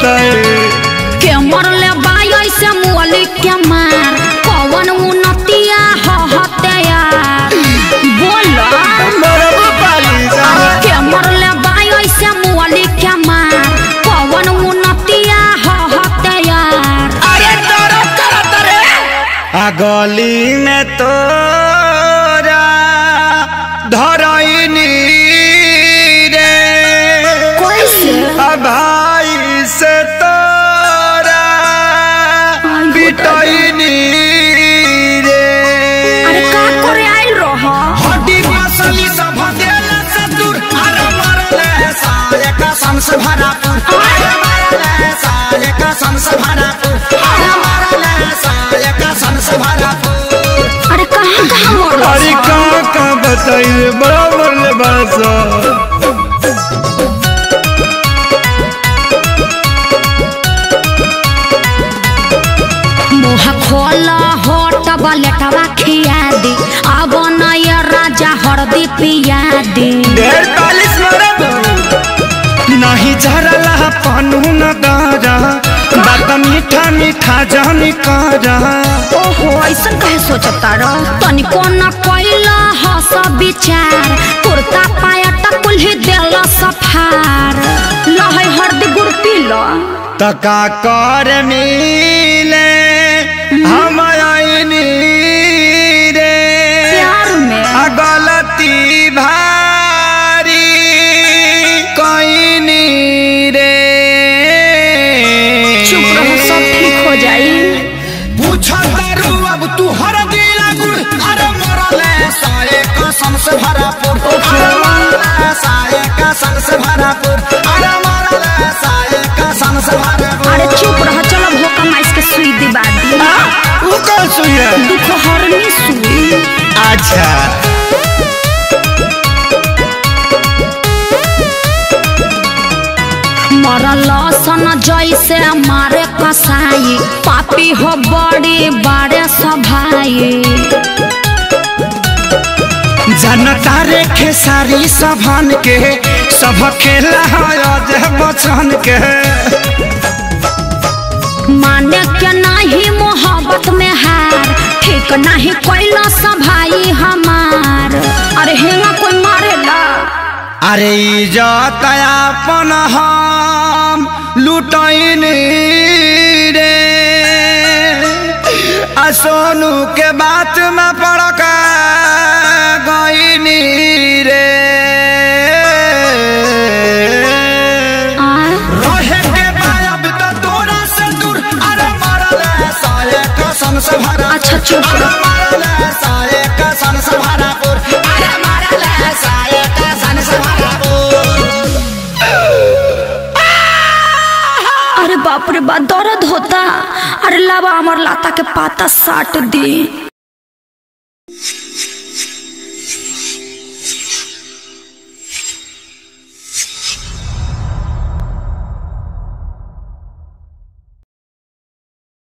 बताए के मरले बाई से मुअली के मार कौन उन्नतिया हते यार बोला के मरले बाई से मुअली के मार कौन उन्नतिया हते यार। अरे डरो करत रे आ गली में तोरा धरइनी रे कैसे भाई से तोरा पिटइनी रे। अरे का करे आइल रह हड्डी मसली सब देला से दूर अरे मरले सारे कसम से भरा अरे मरले सारे कसम से भरा अरे मरले सारे कसम से भरा। अरे कहाँ मरल अरे का बताइए बड़ा मरले बासा मुँह खोला होट बलेटवा खिया दी अब नया राजा हरदी पिया दी। 45 मरद नहीं झरला पानू न गारा बात मीठा मीठा जानी कारा। ओहो ऐसा कहे सोचता रह तनिको न कोइला हस विचार कुर्ता पाया टकुल ही देला सफार लहै हरदी गुड़ पीला तका कर मिले हम आईनी रे प्यार में गलती भारी कईनी रे। चुप रहो सब ठीक हो जाई। पूछा दारू अब तू हर दिला गुड़ अरे मरले सारे कसम से भरा अरे मरले सारे कसम से भरा अरे मरले सारे कसम से भरा। अरे चुप रह चलो भोका माइस के सुई दिबा दी। वो कौन सुई है? दुख हरनी सुई। अच्छा मरल सन जैसे मारे कसाई पापी हो बड़ी बारे सभाई जनता रे खेसारी सभन के सब खेला बचन के माने के नहीं मोहब्बत में हार ठीक नहीं कोइला सभाई हमार। अरे हेंगा कोई मारेला अरे इज्जत अपन हम लुटैनी रे आ सोनू के बात में पड़क गईनी रे। रहे के बायब तो तोरा से दूर अरे मरले सारे कसम से भरा। अच्छा चुप रह। मरले सारे कसम से भरा अरे मरले सारे कसम से भरा। अरे बाप रे बाप दर्द होता। अरे लावा अमर लाता के पाता साट दी।